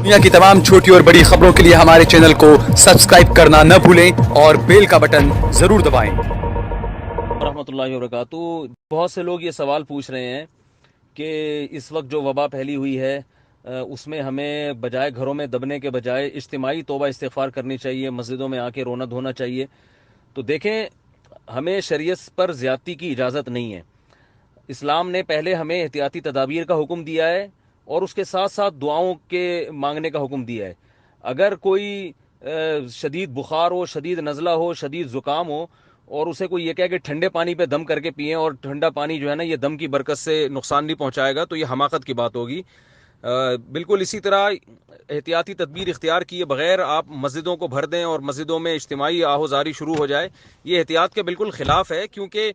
दुनिया की तमाम छोटी और बड़ी खबरों के लिए हमारे चैनल को सब्सक्राइब करना न भूलें और बेल का बटन जरूर दबाएं। रहमतुल्लाहि व बरकातुहू। बहुत से लोग ये सवाल पूछ रहे हैं कि इस वक्त जो वबा फैली हुई है उसमें हमें बजाय घरों में दबने के बजाय इज्तिमाई तौबा इस्तिग़फ़ार करनी चाहिए, मस्जिदों में आके रोना धोना चाहिए। तो देखें, हमें शरीयत पर ज़्यादती की इजाज़त नहीं है। इस्लाम ने पहले हमें एहतियाती तदाबीर का हुक्म दिया है और उसके साथ साथ दुआओं के मांगने का हुक्म दिया है। अगर कोई शदीद बुखार हो, शदीद नज़ला हो, शदीद ज़ुकाम हो और उसे कोई ये कहे कि ठंडे पानी पे दम करके पिएं और ठंडा पानी जो है ना ये दम की बरकत से नुकसान नहीं पहुंचाएगा, तो ये हमाकत की बात होगी। बिल्कुल इसी तरह एहतियाती तदबीर इख्तियार किए बगैर आप मस्जिदों को भर दें और मस्जिदों में इज्तिमाई आहोजारी शुरू हो जाए, ये एहतियात के बिल्कुल ख़िलाफ़ है। क्योंकि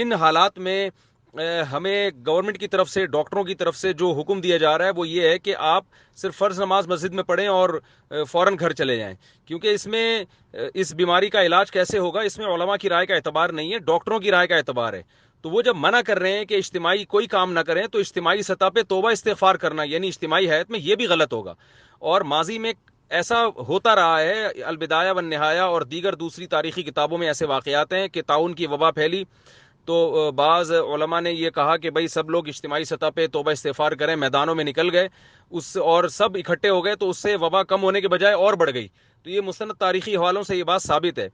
इन हालात में हमें गवर्नमेंट की तरफ से, डॉक्टरों की तरफ से जो हुक्म दिया जा रहा है वो ये है कि आप सिर्फ फ़र्ज़ नमाज मस्जिद में पढ़ें और फ़ौरन घर चले जाएं। क्योंकि इसमें इस बीमारी का इलाज कैसे होगा, इसमें उलमा की राय का एतबार नहीं है, डॉक्टरों की राय का एतबार है। तो वो जब मना कर रहे हैं कि इज्तिमाई कोई काम ना करें, तो इज्तिमाई सतह पे तौबा इस्तिग़फ़ार करना यानी इज्तिमाई हैत में ये भी गलत होगा। और माजी में ऐसा होता रहा है, अल-बिदाया वन निहाया और दीगर दूसरी तारीख़ी किताबों में ऐसे वाक़यात हैं कि ताउन की वबा फैली तो बाज़ उलमा ने ये कहा कि भाई सब लोग इज्तिमाई सतह पे तौबा इस्तिग़फ़ार करें, मैदानों में निकल गए उस और सब इकट्ठे हो गए, तो उससे वबा कम होने के बजाय और बढ़ गई। तो ये मुस्तनद तारीख़ी हवालों से ये बात साबित है।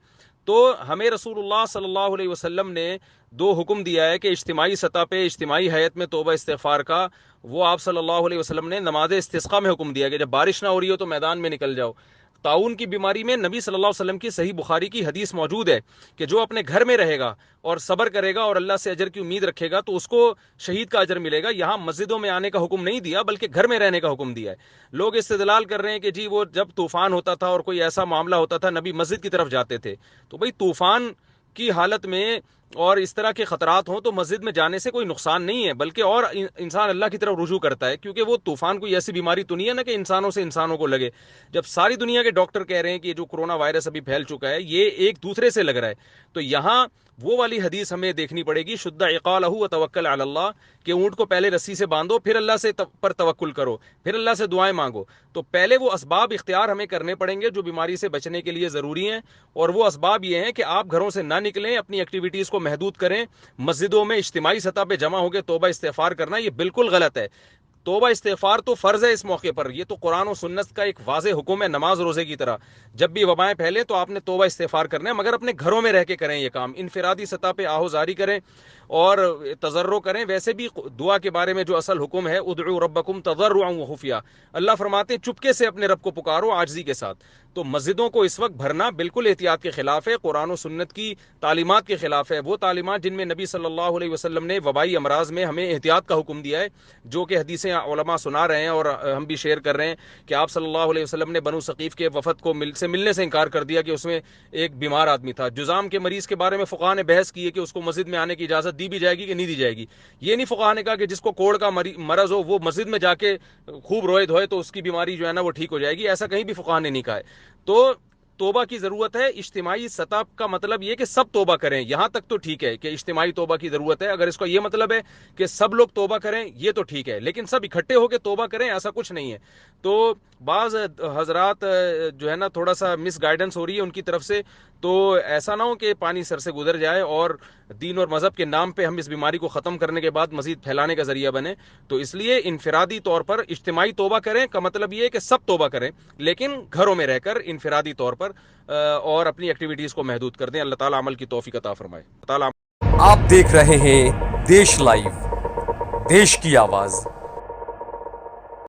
तो हमें रसूलुल्लाह सल्लल्लाहु अलैहि वसल्लम ने दो हुक्म दिया है कि इज्तिमाई सतह पे इज्तिमाई हैत में तौबा इस्तिग़फ़ार का। वो आप सल्लल्लाहु अलैहि वसल्लम ने नमाज इस्तिस्क़ा में हुक्म दिया कि जब बारिश ना हो रही हो तो मैदान में निकल जाओ। ताउन की बीमारी में नबी सल्लल्लाहु अलैहि वसल्लम की सही बुखारी की हदीस मौजूद है कि जो अपने घर में रहेगा और सब्र करेगा और अल्लाह से अजर की उम्मीद रखेगा तो उसको शहीद का अजर मिलेगा। यहाँ मस्जिदों में आने का हुक्म नहीं दिया बल्कि घर में रहने का हुक्म दिया है। लोग इस्तेदलाल कर रहे हैं कि जी वो जब तूफान होता था और कोई ऐसा मामला होता था नबी मस्जिद की तरफ जाते थे। तो भाई तूफान की हालत में और इस तरह के खतरात हों तो मस्जिद में जाने से कोई नुकसान नहीं है, बल्कि और इंसान अल्लाह की तरफ रुजू करता है। क्योंकि वो तूफान कोई ऐसी बीमारी तो नहीं है ना कि इंसानों से इंसानों को लगे। जब सारी दुनिया के डॉक्टर कह रहे हैं कि ये जो कोरोना वायरस अभी फैल चुका है ये एक दूसरे से लग रहा है, तो यहाँ वो वाली हदीस हमें देखनी पड़ेगी, शुद्ध इक़ालहु व तवक्कल अल्लाह, कि ऊँट को पहले रस्सी से बांधो, फिर अल्लाह से पर तवक्कुल करो, फिर अल्लाह से दुआएं मांगो। तो पहले वो असबाब इख्तियार हमें करने पड़ेंगे जो बीमारी से बचने के लिए ज़रूरी हैं। और वो असबाब ये हैं कि आप घरों से ना निकलें, अपनी एक्टिविटीज़ को महदूद करें। मस्जिदों में इज्तिमाई सतह पे जमा होकर तौबा इस्तिग़फ़ार करना ये बिल्कुल गलत है। तौबा इस्तिग़फ़ार तो फ़र्ज़ है इस मौके पर, ये तो कुरान और सुन्नत का एक वाज़ेह हुक्म है, नमाज रोज़े की तरह। जब भी वबाएं फैले तो आपने तौबा इस्तिग़फ़ार करना है, मगर अपने घरों में रह के करें ये काम। इनफिरादी सतह पे आहोजारी करें और तज़र्रो करें। वैसे भी दुआ के बारे में जो असल हुक्म है, उदउ रब्बकुम तज़र्रुअन व खुफ़िया, अल्लाह फरमाते हैं चुपके से अपने रब को पुकारो आजिज़ी के साथ। तो मस्जिदों को इस वक्त भरना बिल्कुल एहतियात के खिलाफ है, कुरान और सुन्नत की तालीमात के खिलाफ है। वो तालीमात जिनमें नबी सल्लल्लाहु अलैहि वसल्लम ने वबाई अमराज में हमें एहतियात का हुक्म दिया है, जो कि हदीसें उलमा सुना रहे हैं और हम भी शेयर कर रहे हैं कि आप सल्लल्लाहु अलैहि वसल्लम ने बनु सकीफ के वफद को मिलने से इनकार कर दिया कि उसमें एक बीमार आदमी था। जुजाम के मरीज के बारे में फ़ुक़हा ने बहस की है कि उसको मस्जिद में आने की इजाज़त दी भी जाएगी कि नहीं दी जाएगी। ये नहीं फ़ुक़हा ने कहा कि जिसको कोढ़ का मरज़ हो वो मस्जिद में जाके खूब रोए धोए तो उसकी बीमारी जो है ना वो ठीक हो जाएगी, ऐसा कहीं भी फ़ुक़हा ने नहीं कहा है। तो तौबा की ज़रूरत है। इज्तिमाई सतह का मतलब ये कि सब तौबा करें, यहाँ तक तो ठीक है कि इज्तिमाई तौबा की ज़रूरत है। अगर इसका ये मतलब है कि सब लोग तौबा करें ये तो ठीक है, लेकिन सब इकट्ठे होकर तौबा करें ऐसा कुछ नहीं है। तो बाज़ हजरात जो है ना थोड़ा सा मिस गाइडेंस हो रही है उनकी तरफ से, तो ऐसा ना हो कि पानी सर से गुजर जाए और दीन और मज़हब के नाम पे हम इस बीमारी को ख़त्म करने के बाद मज़ीद फैलाने का ज़रिया बने। तो इसलिए इनफिरादी तौर पर इज्तिमाई तौबा करें का मतलब ये है कि सब तौबा करें, लेकिन घरों में रहकर इनफिरादी तौर पर और अपनी एक्टिविटीज़ को महदूद कर दें। अल्लाह ताला अमल की तौफीक अता फरमाए। आप देख रहे हैं देश लाइव, देश की आवाज़।